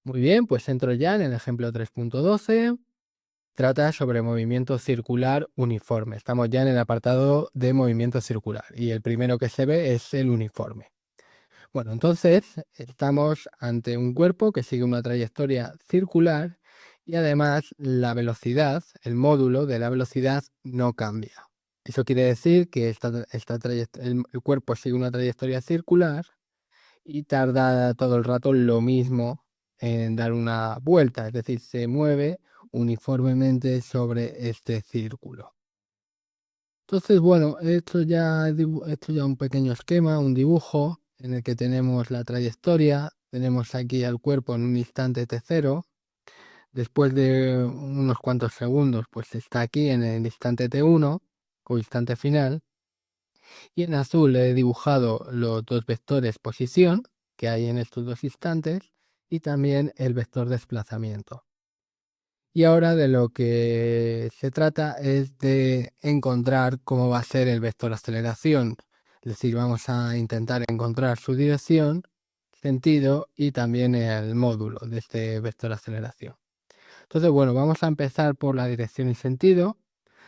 Muy bien, pues entro ya en el ejemplo 3.12. Trata sobre movimiento circular uniforme. Estamos ya en el apartado de movimiento circular y el primero que se ve es el uniforme. Bueno, entonces estamos ante un cuerpo que sigue una trayectoria circular y además la velocidad, el módulo de la velocidad no cambia. Eso quiere decir que el cuerpo sigue una trayectoria circular y tarda todo el rato lo mismo en dar una vuelta, es decir, se mueve uniformemente sobre este círculo. Entonces, bueno, esto ya un pequeño esquema, un dibujo en el que tenemos la trayectoria, tenemos aquí al cuerpo en un instante t0, después de unos cuantos segundos, pues está aquí en el instante t1 o instante final, y en azul he dibujado los dos vectores posición que hay en estos dos instantes y también el vector desplazamiento. Y ahora de lo que se trata es de encontrar cómo va a ser el vector aceleración. Es decir, vamos a intentar encontrar su dirección, sentido y también el módulo de este vector aceleración. Entonces, bueno, vamos a empezar por la dirección y sentido.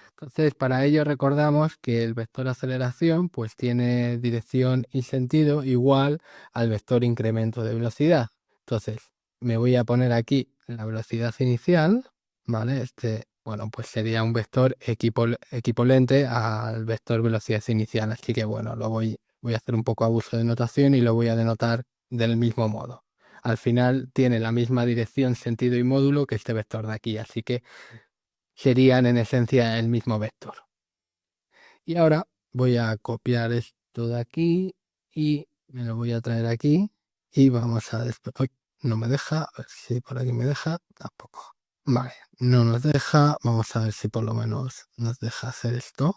Entonces, para ello recordamos que el vector aceleración pues tiene dirección y sentido igual al vector incremento de velocidad. Entonces, me voy a poner aquí la velocidad inicial, ¿vale? Bueno, pues sería un vector equivalente al vector velocidad inicial. Así que, bueno, voy a hacer un poco abuso de notación y lo voy a denotar del mismo modo. Al final tiene la misma dirección, sentido y módulo que este vector de aquí, así que serían en esencia el mismo vector. Y ahora voy a copiar esto de aquí y me lo voy a traer aquí y vamos a después. No me deja, a ver si por aquí me deja, tampoco. Vale, no nos deja, vamos a ver si por lo menos nos deja hacer esto.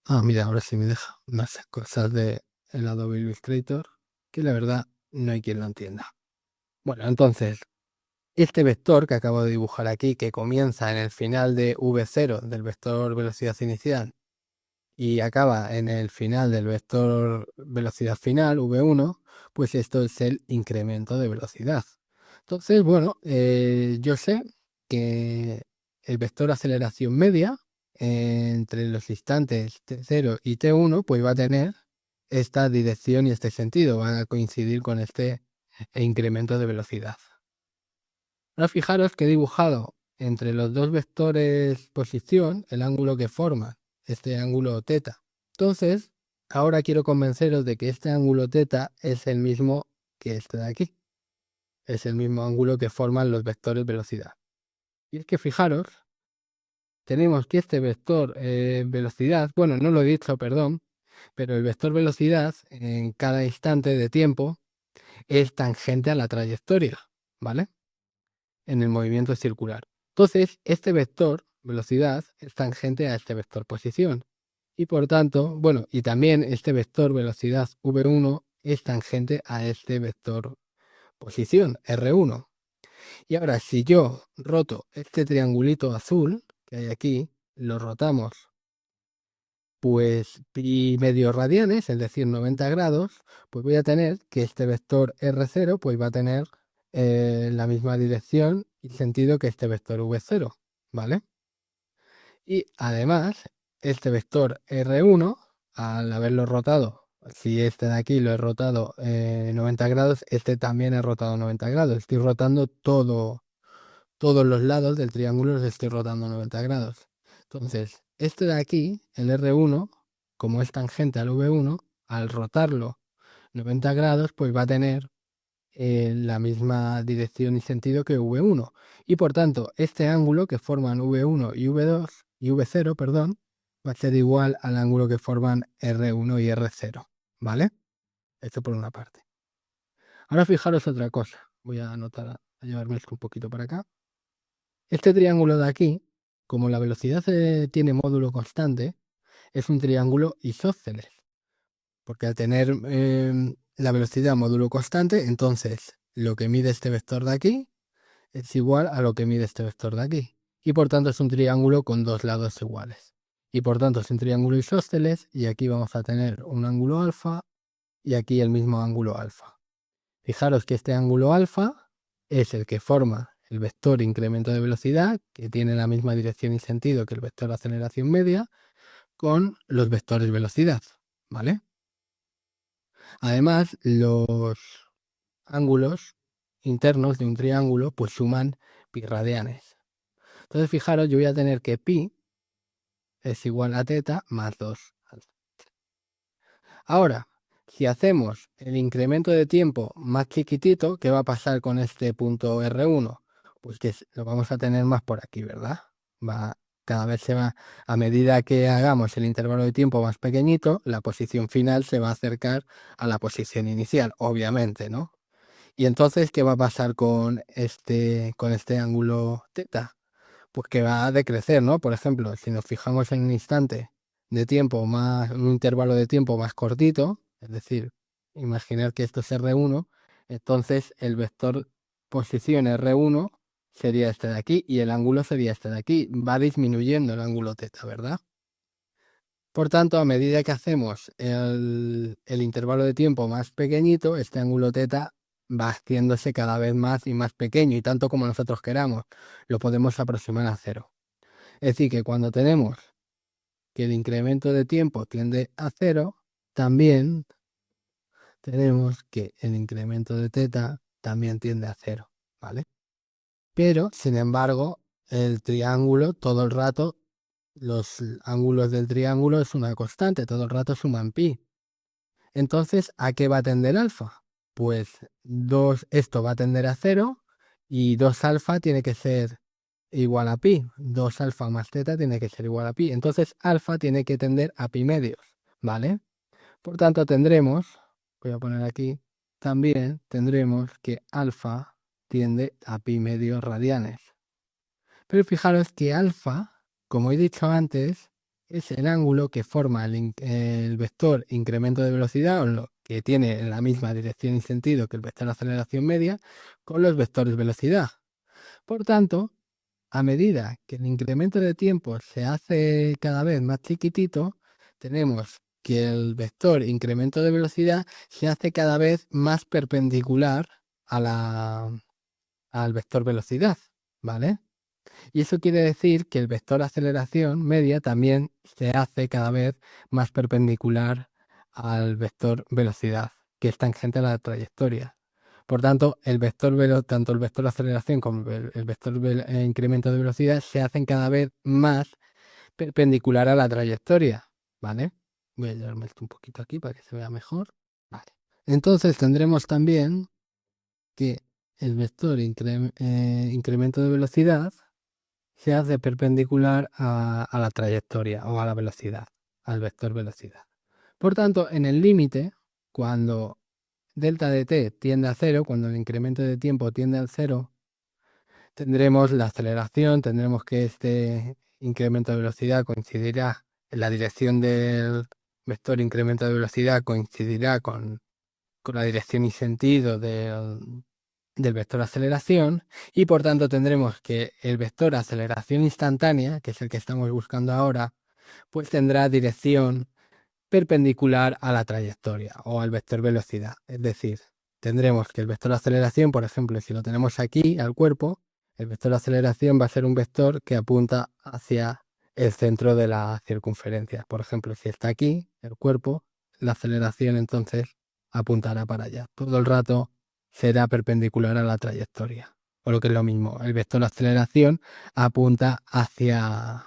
Ah, mira, ahora sí me deja unas cosas de el Adobe Illustrator que la verdad no hay quien lo entienda. Bueno, entonces, este vector que acabo de dibujar aquí, que comienza en el final de V0 del vector velocidad inicial y acaba en el final del vector velocidad final, V1, pues esto es el incremento de velocidad. Entonces, bueno, yo sé que el vector aceleración media entre los instantes t0 y t1, pues va a tener esta dirección y este sentido, van a coincidir con este incremento de velocidad. Ahora fijaros que he dibujado entre los dos vectores posición el ángulo que forman, este ángulo θ. Entonces, ahora quiero convenceros de que este ángulo θ es el mismo que este de aquí. Es el mismo ángulo que forman los vectores velocidad. Y es que fijaros, tenemos que este vector velocidad, bueno, no lo he dicho, perdón, pero el vector velocidad en cada instante de tiempo es tangente a la trayectoria, ¿vale? En el movimiento circular. Entonces, este vector, velocidad, es tangente a este vector posición. Y por tanto, bueno, y también este vector velocidad v1 es tangente a este vector posición, r1. Y ahora, si yo roto este triangulito azul que hay aquí, lo rotamos pues pi medio radianes, es decir, 90 grados, pues voy a tener que este vector r0 pues va a tener la misma dirección y sentido que este vector v0, ¿vale? Y además, este vector r1, al haberlo rotado, si este de aquí lo he rotado 90 grados, este también he rotado 90 grados. Estoy rotando todos los lados del triángulo, los estoy rotando 90 grados. Entonces, este de aquí, el R1, como es tangente al V1, al rotarlo 90 grados, pues va a tener la misma dirección y sentido que V1. Y por tanto, este ángulo que forman V1 y V2 y V0, perdón, va a ser igual al ángulo que forman R1 y R0, ¿vale? Esto por una parte. Ahora fijaros otra cosa. Voy a anotar, a llevarme esto un poquito para acá. Este triángulo de aquí, como la velocidad tiene módulo constante, es un triángulo isósceles, porque al tener la velocidad módulo constante, entonces lo que mide este vector de aquí es igual a lo que mide este vector de aquí. Y por tanto es un triángulo con dos lados iguales. Y por tanto es un triángulo isósceles y aquí vamos a tener un ángulo alfa y aquí el mismo ángulo alfa. Fijaros que este ángulo alfa es el que forma el vector incremento de velocidad, que tiene la misma dirección y sentido que el vector aceleración media, con los vectores velocidad, ¿vale? Además, los ángulos internos de un triángulo pues suman pi radianes. Entonces, fijaros, yo voy a tener que pi es igual a teta más 2. Ahora, si hacemos el incremento de tiempo más chiquitito, ¿qué va a pasar con este punto R1? Pues que lo vamos a tener más por aquí, ¿verdad? Cada vez se va, a medida que hagamos el intervalo de tiempo más pequeñito, la posición final se va a acercar a la posición inicial, obviamente, ¿no? Y entonces, ¿qué va a pasar con este ángulo teta? Pues que va a decrecer, ¿no? Por ejemplo, si nos fijamos en un instante de tiempo más, un intervalo de tiempo más cortito, es decir, imaginar que esto es R1, entonces el vector posición R1 sería este de aquí y el ángulo sería este de aquí. Va disminuyendo el ángulo teta, ¿verdad? Por tanto, a medida que hacemos el intervalo de tiempo más pequeñito, este ángulo teta va haciéndose cada vez más y más pequeño, y tanto como nosotros queramos, lo podemos aproximar a cero. Es decir, que cuando tenemos que el incremento de tiempo tiende a cero, también tenemos que el incremento de teta también tiende a cero, ¿vale? Pero, sin embargo, el triángulo todo el rato, los ángulos del triángulo es una constante, todo el rato suman pi. Entonces, ¿a qué va a tender alfa? Pues esto va a tender a cero y 2 alfa tiene que ser igual a pi. 2 alfa más teta tiene que ser igual a pi. Entonces, alfa tiene que tender a pi medios, ¿vale? Por tanto, voy a poner aquí, también tendremos que alfa tiende a pi medios radianes. Pero fijaros que alfa, como he dicho antes, es el ángulo que forma el vector incremento de velocidad, o lo que tiene la misma dirección y sentido que el vector aceleración media, con los vectores velocidad. Por tanto, a medida que el incremento de tiempo se hace cada vez más chiquitito, tenemos que el vector incremento de velocidad se hace cada vez más perpendicular al vector velocidad, ¿vale? Y eso quiere decir que el vector aceleración media también se hace cada vez más perpendicular al vector velocidad, que es tangente a la trayectoria. Por tanto, tanto el vector aceleración como el vector incremento de velocidad se hacen cada vez más perpendicular a la trayectoria, ¿vale? Voy a llevarme esto un poquito aquí para que se vea mejor. Vale. Entonces tendremos también que el vector incremento de velocidad se hace perpendicular a la trayectoria o a la velocidad, al vector velocidad. Por tanto, en el límite, cuando delta de t tiende a cero, cuando el incremento de tiempo tiende al cero, tendremos la aceleración, tendremos que este incremento de velocidad coincidirá en la dirección del vector incremento de velocidad, coincidirá con la dirección y sentido del vector aceleración, y por tanto tendremos que el vector aceleración instantánea, que es el que estamos buscando ahora, pues tendrá dirección perpendicular a la trayectoria o al vector velocidad. Es decir, tendremos que el vector aceleración, por ejemplo, si lo tenemos aquí al cuerpo, el vector aceleración va a ser un vector que apunta hacia el centro de la circunferencia. Por ejemplo, si está aquí el cuerpo, la aceleración entonces apuntará para allá. Todo el rato será perpendicular a la trayectoria. O lo que es lo mismo, el vector aceleración apunta hacia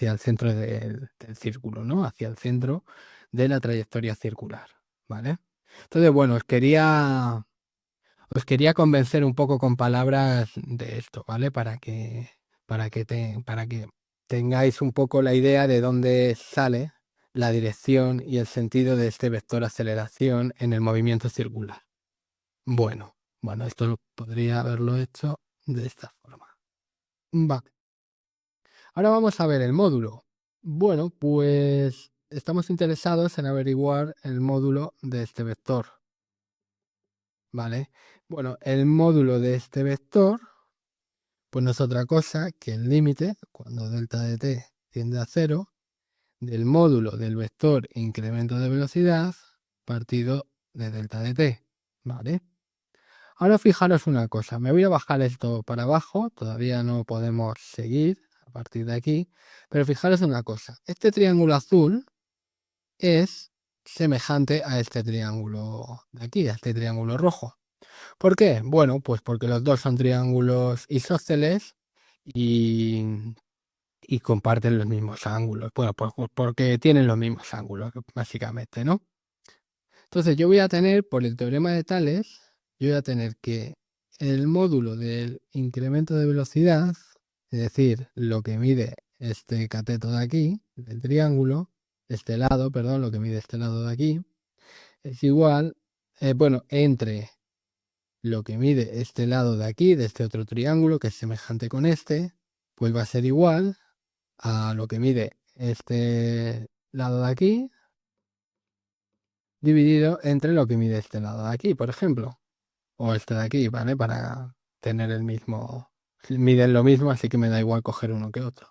el centro del círculo, ¿no? Hacia el centro de la trayectoria circular, ¿vale? Entonces, bueno, os quería convencer un poco con palabras de esto, ¿vale? Para que tengáis un poco la idea de dónde sale la dirección y el sentido de este vector aceleración en el movimiento circular. Bueno, esto podría haberlo hecho de esta forma. Va. Ahora vamos a ver el módulo. Bueno, pues estamos interesados en averiguar el módulo de este vector, ¿vale? Bueno, el módulo de este vector, pues no es otra cosa que el límite, cuando delta de t tiende a cero, del módulo del vector incremento de velocidad partido de delta de t, ¿vale? Ahora fijaros una cosa, me voy a bajar esto para abajo, todavía no podemos seguir a partir de aquí, pero fijaros una cosa, este triángulo azul es semejante a este triángulo de aquí, a este triángulo rojo. ¿Por qué? Bueno, pues porque los dos son triángulos isósceles y, y comparten los mismos ángulos. Bueno, pues porque tienen los mismos ángulos, básicamente, ¿no? Entonces yo voy a tener, por el teorema de Tales, yo voy a tener que el módulo del incremento de velocidad, es decir, lo que mide este cateto de aquí, del triángulo, este lado, perdón, lo que mide este lado de aquí, es igual, bueno, entre lo que mide este lado de aquí, de este otro triángulo, que es semejante con este, pues va a ser igual a lo que mide este lado de aquí, dividido entre lo que mide este lado de aquí, por ejemplo. O este de aquí, ¿vale? Para tener el mismo... Miden lo mismo, así que me da igual coger uno que otro.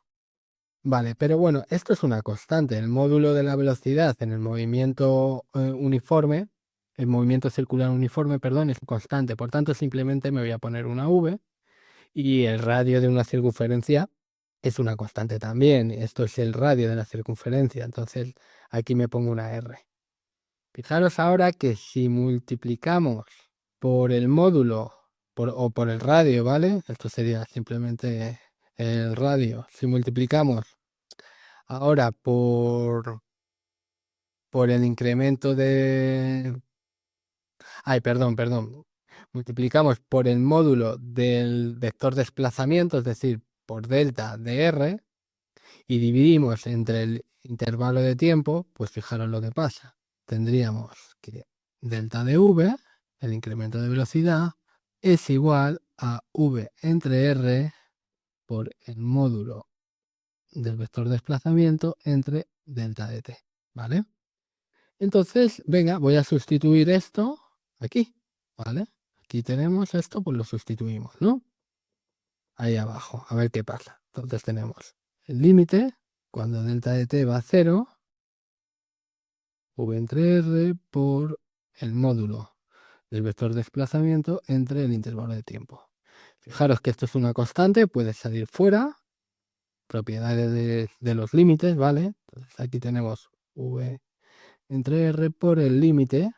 Vale, pero bueno, esto es una constante. El módulo de la velocidad en el movimiento uniforme, el movimiento circular uniforme, perdón, es constante. Por tanto, simplemente me voy a poner una V y el radio de una circunferencia es una constante también. Esto es el radio de la circunferencia. Entonces, aquí me pongo una R. Fijaros ahora que si multiplicamos por el módulo o por el radio, ¿vale? Esto sería simplemente el radio. Si multiplicamos ahora por el incremento de... Ay, perdón. Multiplicamos por el módulo del vector desplazamiento, es decir, por delta de R, y dividimos entre el intervalo de tiempo, pues fijaros lo que pasa. Tendríamos que delta de V, el incremento de velocidad, es igual a V entre R por el módulo del vector desplazamiento entre delta de t, ¿vale? Entonces, venga, voy a sustituir esto aquí, ¿vale? Aquí tenemos esto, pues lo sustituimos, ¿no? Ahí abajo, a ver qué pasa. Entonces tenemos el límite, cuando delta de t va a 0, V entre R por el módulo del vector desplazamiento entre el intervalo de tiempo. Fijaros que esto es una constante, puede salir fuera, propiedades de los límites, ¿vale? Entonces aquí tenemos V entre R por el límite,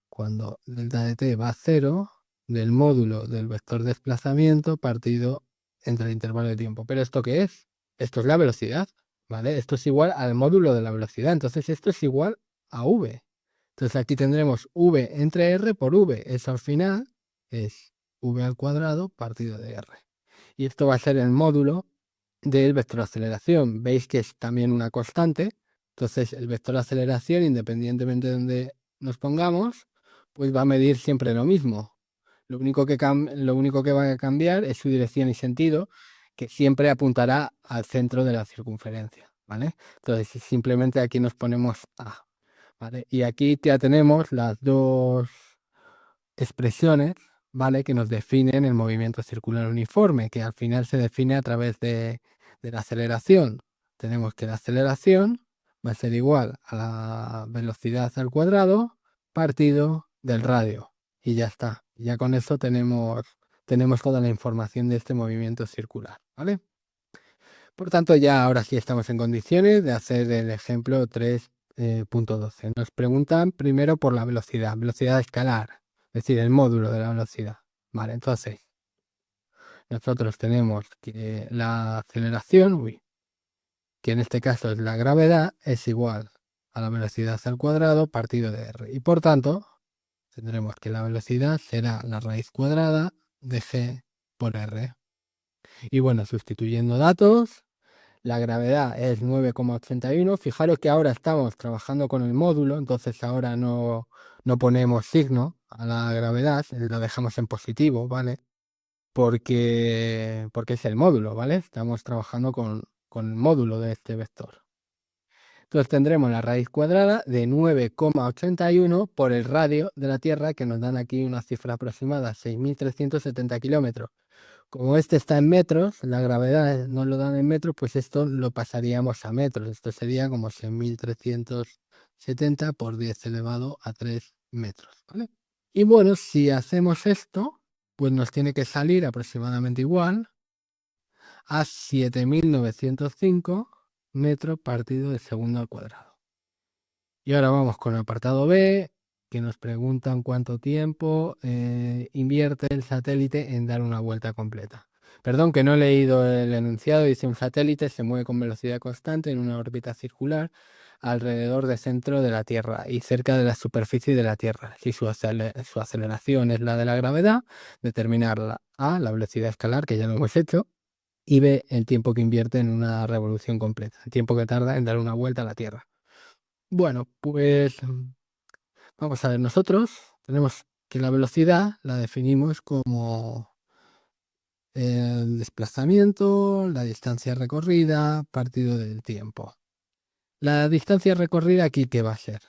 cuando delta de t va a 0, del módulo del vector desplazamiento partido entre el intervalo de tiempo. ¿Pero esto qué es? Esto es la velocidad, ¿vale? Esto es igual al módulo de la velocidad, entonces esto es igual a V. Entonces aquí tendremos V entre R por V. Eso al final es V al cuadrado partido de R. Y esto va a ser el módulo del vector de aceleración. Veis que es también una constante. Entonces el vector de aceleración, independientemente de donde nos pongamos, pues va a medir siempre lo mismo. Lo único que va a cambiar es su dirección y sentido, que siempre apuntará al centro de la circunferencia, ¿vale? Entonces simplemente aquí nos ponemos A, ¿vale? Y aquí ya tenemos las dos expresiones, ¿vale? Que nos definen el movimiento circular uniforme, que al final se define a través de la aceleración. Tenemos que la aceleración va a ser igual a la velocidad al cuadrado partido del radio. Y ya está. Ya con eso tenemos toda la información de este movimiento circular, ¿vale? Por tanto, ya ahora sí estamos en condiciones de hacer el ejemplo 3.12. Nos preguntan primero por la velocidad escalar, es decir, el módulo de la velocidad. Vale, entonces, nosotros tenemos que la aceleración, que en este caso es la gravedad, es igual a la velocidad al cuadrado partido de r. Y por tanto, tendremos que la velocidad será la raíz cuadrada de g por r. Y bueno, sustituyendo datos, la gravedad es 9,81. Fijaros que ahora estamos trabajando con el módulo, entonces ahora no ponemos signo a la gravedad, lo dejamos en positivo, ¿vale? Porque es el módulo, ¿vale? Estamos trabajando con el módulo de este vector. Entonces tendremos la raíz cuadrada de 9,81 por el radio de la Tierra, que nos dan aquí una cifra aproximada, 6.370 kilómetros. Como este está en metros, la gravedad no lo dan en metros, pues esto lo pasaríamos a metros. Esto sería como 6.370 por 10 elevado a 3 metros, ¿vale? Y bueno, si hacemos esto, pues nos tiene que salir aproximadamente igual a 7.905 metros partido de segundo al cuadrado. Y ahora vamos con el apartado B, que nos preguntan cuánto tiempo invierte el satélite en dar una vuelta completa. Perdón que no he leído el enunciado, dice un satélite se mueve con velocidad constante en una órbita circular alrededor del centro de la Tierra y cerca de la superficie de la Tierra. Si su aceleración es la de la gravedad, determinar la velocidad escalar, que ya lo hemos hecho, y B, el tiempo que invierte en una revolución completa, el tiempo que tarda en dar una vuelta a la Tierra. Bueno, pues vamos a ver, nosotros tenemos que la velocidad la definimos como el desplazamiento, la distancia recorrida, partido del tiempo. La distancia recorrida aquí, ¿qué va a ser?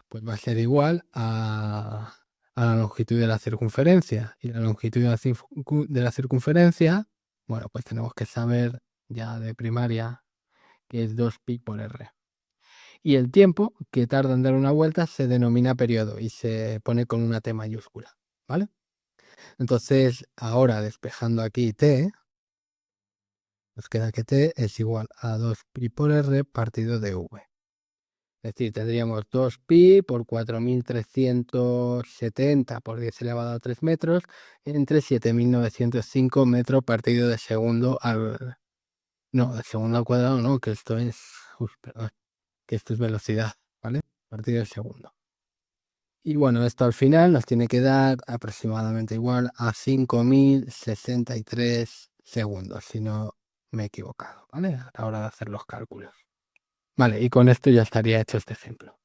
Pues va a ser igual a la longitud de la circunferencia. Y la longitud de la circunferencia, bueno, pues tenemos que saber ya de primaria que es 2pi por r. Y el tiempo que tarda en dar una vuelta se denomina periodo y se pone con una T mayúscula, ¿vale? Entonces, ahora despejando aquí T, nos queda que T es igual a 2pi por R partido de V. Es decir, tendríamos 2pi por 4.370 por 10 elevado a 3 metros entre 7.905 metros partido de segundo al... No, de segundo al cuadrado no, que esto es... perdón, que esto es velocidad, ¿vale? Partido de segundo. Y bueno, esto al final nos tiene que dar aproximadamente igual a 5.063 segundos, si no me he equivocado, ¿vale? A la hora de hacer los cálculos. Vale, y con esto ya estaría hecho este ejemplo.